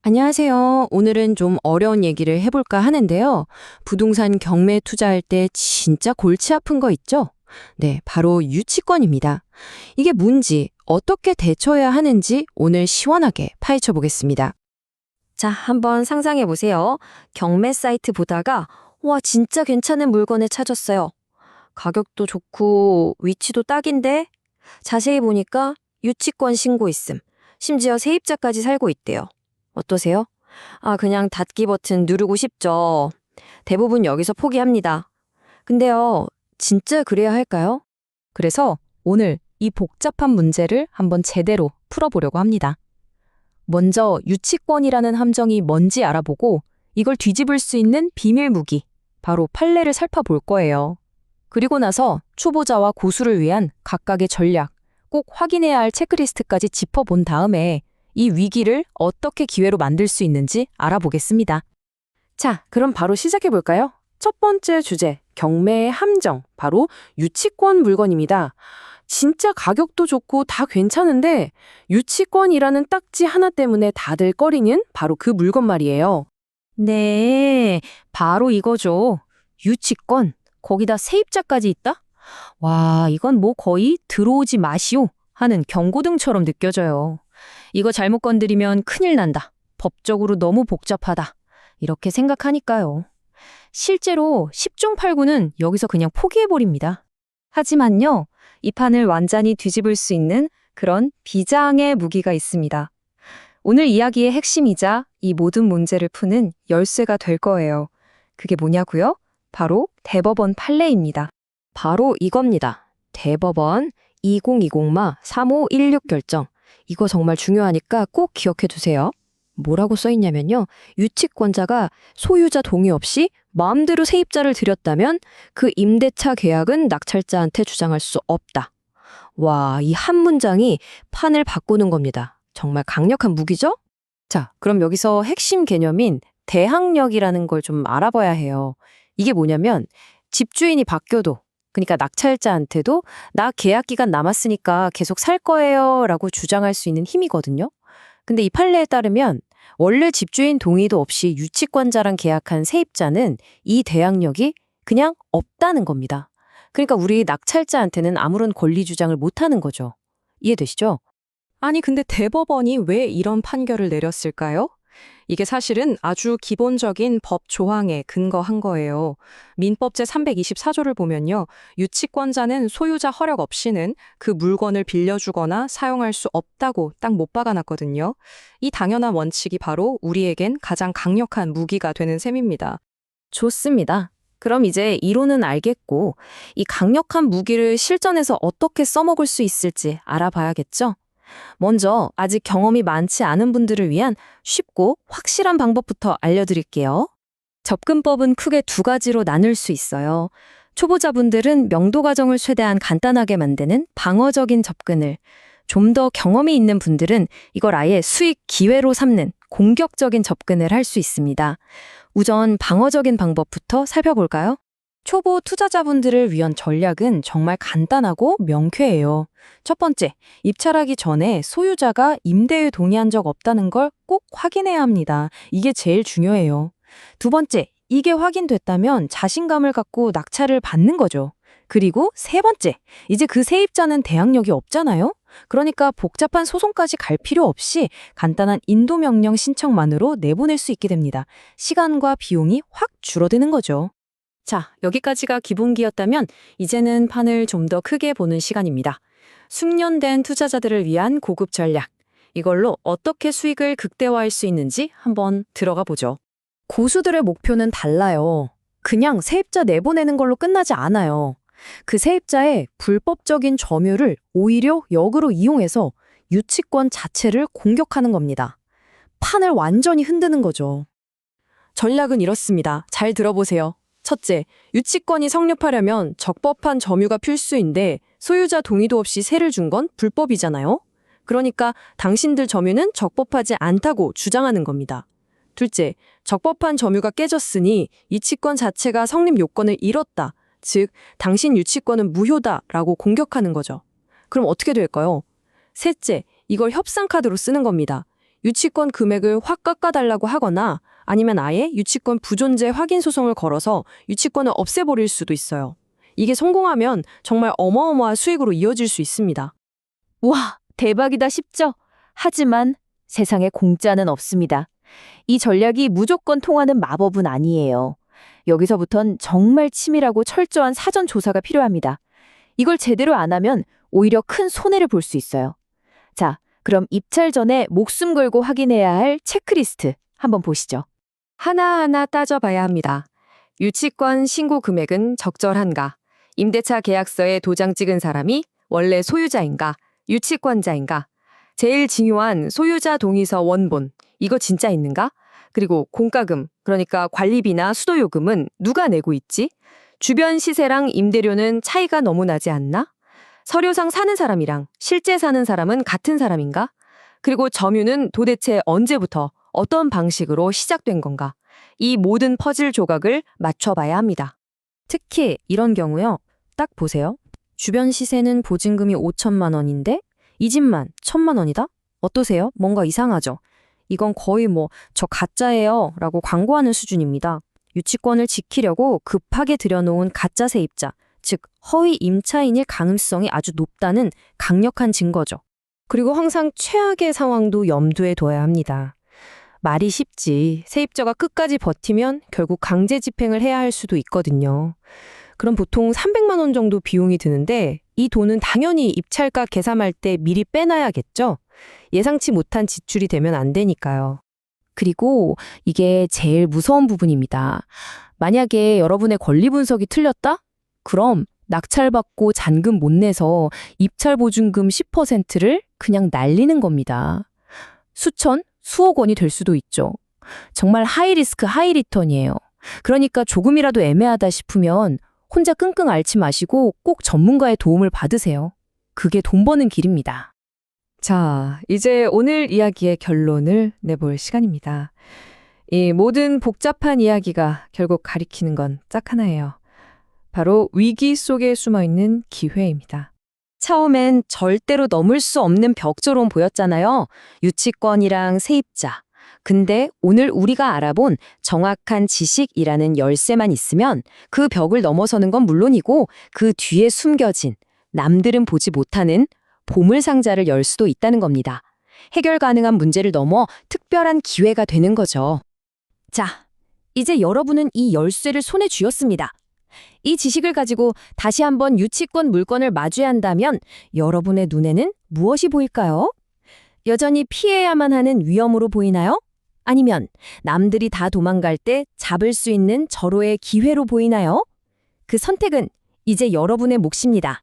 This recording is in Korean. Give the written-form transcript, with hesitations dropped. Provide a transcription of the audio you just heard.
안녕하세요. 오늘은 좀 어려운 얘기를 해볼까 하는데요. 부동산 경매 투자할 때 진짜 골치 아픈 거 있죠? 네, 바로 유치권입니다. 이게 뭔지, 어떻게 대처해야 하는지 오늘 시원하게 파헤쳐 보겠습니다. 자, 한번 상상해 보세요. 경매 사이트 보다가 와, 진짜 괜찮은 물건을 찾았어요. 가격도 좋고 위치도 딱인데 자세히 보니까 유치권 신고 있음. 심지어 세입자까지 살고 있대요. 어떠세요? 아, 그냥 닫기 버튼 누르고 싶죠. 대부분 여기서 포기합니다. 근데요, 진짜 그래야 할까요? 그래서 오늘 이 복잡한 문제를 한번 제대로 풀어보려고 합니다. 먼저 유치권이라는 함정이 뭔지 알아보고 이걸 뒤집을 수 있는 비밀 무기, 바로 판례를 살펴볼 거예요. 그리고 나서 초보자와 고수를 위한 각각의 전략, 꼭 확인해야 할 체크리스트까지 짚어본 다음에 이 위기를 어떻게 기회로 만들 수 있는지 알아보겠습니다. 자, 그럼 바로 시작해 볼까요? 첫 번째 주제, 경매의 함정, 바로 유치권 물건입니다. 진짜 가격도 좋고 다 괜찮은데 유치권이라는 딱지 하나 때문에 다들 꺼리는 바로 그 물건 말이에요. 네, 바로 이거죠. 유치권, 거기다 세입자까지 있다? 와, 이건 뭐 거의 들어오지 마시오 하는 경고등처럼 느껴져요. 이거 잘못 건드리면 큰일 난다. 법적으로 너무 복잡하다. 이렇게 생각하니까요. 실제로 10중 8구는 여기서 그냥 포기해버립니다. 하지만요, 이 판을 완전히 뒤집을 수 있는 그런 비장의 무기가 있습니다. 오늘 이야기의 핵심이자 이 모든 문제를 푸는 열쇠가 될 거예요. 그게 뭐냐고요? 바로 대법원 판례입니다. 바로 이겁니다. 대법원 2020마 3516 결정. 이거 정말 중요하니까 꼭 기억해 두세요. 뭐라고 써 있냐면요. 유치권자가 소유자 동의 없이 마음대로 세입자를 들였다면 그 임대차 계약은 낙찰자한테 주장할 수 없다. 와, 이 한 문장이 판을 바꾸는 겁니다. 정말 강력한 무기죠? 자, 그럼 여기서 핵심 개념인 대항력이라는 걸 좀 알아봐야 해요. 이게 뭐냐면 집주인이 바뀌어도, 그러니까 낙찰자한테도 나 계약 기간 남았으니까 계속 살 거예요 라고 주장할 수 있는 힘이거든요. 근데 이 판례에 따르면 원래 집주인 동의도 없이 유치권자랑 계약한 세입자는 이 대항력이 그냥 없다는 겁니다. 그러니까 우리 낙찰자한테는 아무런 권리 주장을 못하는 거죠. 이해되시죠? 아니, 근데 대법원이 왜 이런 판결을 내렸을까요? 이게 사실은 아주 기본적인 법 조항에 근거한 거예요. 민법 제324조를 보면요. 유치권자는 소유자 허락 없이는 그 물건을 빌려주거나 사용할 수 없다고 딱 못 박아놨거든요. 이 당연한 원칙이 바로 우리에겐 가장 강력한 무기가 되는 셈입니다. 좋습니다. 그럼 이제 이론은 알겠고 이 강력한 무기를 실전에서 어떻게 써먹을 수 있을지 알아봐야겠죠? 먼저 아직 경험이 많지 않은 분들을 위한 쉽고 확실한 방법부터 알려드릴게요. 접근법은 크게 두 가지로 나눌 수 있어요. 초보자분들은 명도 과정을 최대한 간단하게 만드는 방어적인 접근을, 좀 더 경험이 있는 분들은 이걸 아예 수익 기회로 삼는 공격적인 접근을 할 수 있습니다. 우선 방어적인 방법부터 살펴볼까요? 초보 투자자분들을 위한 전략은 정말 간단하고 명쾌해요. 첫 번째, 입찰하기 전에 소유자가 임대에 동의한 적 없다는 걸 꼭 확인해야 합니다. 이게 제일 중요해요. 두 번째, 이게 확인됐다면 자신감을 갖고 낙찰을 받는 거죠. 그리고 세 번째, 이제 그 세입자는 대항력이 없잖아요? 그러니까 복잡한 소송까지 갈 필요 없이 간단한 인도명령 신청만으로 내보낼 수 있게 됩니다. 시간과 비용이 확 줄어드는 거죠. 자, 여기까지가 기본기였다면 이제는 판을 좀 더 크게 보는 시간입니다. 숙련된 투자자들을 위한 고급 전략. 이걸로 어떻게 수익을 극대화할 수 있는지 한번 들어가 보죠. 고수들의 목표는 달라요. 그냥 세입자 내보내는 걸로 끝나지 않아요. 그 세입자의 불법적인 점유를 오히려 역으로 이용해서 유치권 자체를 공격하는 겁니다. 판을 완전히 흔드는 거죠. 전략은 이렇습니다. 잘 들어보세요. 첫째, 유치권이 성립하려면 적법한 점유가 필수인데 소유자 동의도 없이 세를 준 건 불법이잖아요. 그러니까 당신들 점유는 적법하지 않다고 주장하는 겁니다. 둘째, 적법한 점유가 깨졌으니 이치권 자체가 성립 요건을 잃었다. 즉, 당신 유치권은 무효다라고 공격하는 거죠. 그럼 어떻게 될까요? 셋째, 이걸 협상 카드로 쓰는 겁니다. 유치권 금액을 확 깎아달라고 하거나 아니면 아예 유치권 부존재 확인 소송을 걸어서 유치권을 없애버릴 수도 있어요. 이게 성공하면 정말 어마어마한 수익으로 이어질 수 있습니다. 와, 대박이다 싶죠? 하지만 세상에 공짜는 없습니다. 이 전략이 무조건 통하는 마법은 아니에요. 여기서부턴 정말 치밀하고 철저한 사전 조사가 필요합니다. 이걸 제대로 안 하면 오히려 큰 손해를 볼 수 있어요. 자, 그럼 입찰 전에 목숨 걸고 확인해야 할 체크리스트 한번 보시죠. 하나하나 따져봐야 합니다. 유치권 신고 금액은 적절한가? 임대차 계약서에 도장 찍은 사람이 원래 소유자인가? 유치권자인가? 제일 중요한 소유자 동의서 원본, 이거 진짜 있는가? 그리고 공과금, 그러니까 관리비나 수도요금은 누가 내고 있지? 주변 시세랑 임대료는 차이가 너무 나지 않나? 서류상 사는 사람이랑 실제 사는 사람은 같은 사람인가? 그리고 점유는 도대체 언제부터 어떤 방식으로 시작된 건가? 이 모든 퍼즐 조각을 맞춰봐야 합니다. 특히 이런 경우요. 딱 보세요. 주변 시세는 보증금이 5천만 원인데 이 집만 1,000만 원이다? 어떠세요? 뭔가 이상하죠? 이건 거의 저 가짜예요 라고 광고하는 수준입니다. 유치권을 지키려고 급하게 들여놓은 가짜 세입자, 즉 허위 임차인일 가능성이 아주 높다는 강력한 증거죠. 그리고 항상 최악의 상황도 염두에 둬야 합니다. 말이 쉽지 세입자가 끝까지 버티면 결국 강제 집행을 해야 할 수도 있거든요. 그럼 보통 300만 원 정도 비용이 드는데 이 돈은 당연히 입찰가 계산할 때 미리 빼놔야겠죠? 예상치 못한 지출이 되면 안 되니까요. 그리고 이게 제일 무서운 부분입니다. 만약에 여러분의 권리 분석이 틀렸다? 그럼 낙찰받고 잔금 못 내서 입찰 보증금 10%를 그냥 날리는 겁니다. 수천, 수억 원이 될 수도 있죠. 정말 하이 리스크 하이 리턴이에요. 그러니까 조금이라도 애매하다 싶으면 혼자 끙끙 앓지 마시고 꼭 전문가의 도움을 받으세요. 그게 돈 버는 길입니다. 자, 이제 오늘 이야기의 결론을 내볼 시간입니다. 이 모든 복잡한 이야기가 결국 가리키는 건 딱 하나예요. 바로 위기 속에 숨어있는 기회입니다. 처음엔 절대로 넘을 수 없는 벽조론 보였잖아요. 유치권이랑 세입자. 근데 오늘 우리가 알아본 정확한 지식이라는 열쇠만 있으면 그 벽을 넘어서는 건 물론이고 그 뒤에 숨겨진 남들은 보지 못하는 보물상자를 열 수도 있다는 겁니다. 해결 가능한 문제를 넘어 특별한 기회가 되는 거죠. 자, 이제 여러분은 이 열쇠를 손에 쥐었습니다. 이 지식을 가지고 다시 한번 유치권 물건을 마주해야 한다면 여러분의 눈에는 무엇이 보일까요? 여전히 피해야만 하는 위험으로 보이나요? 아니면 남들이 다 도망갈 때 잡을 수 있는 절호의 기회로 보이나요? 그 선택은 이제 여러분의 몫입니다.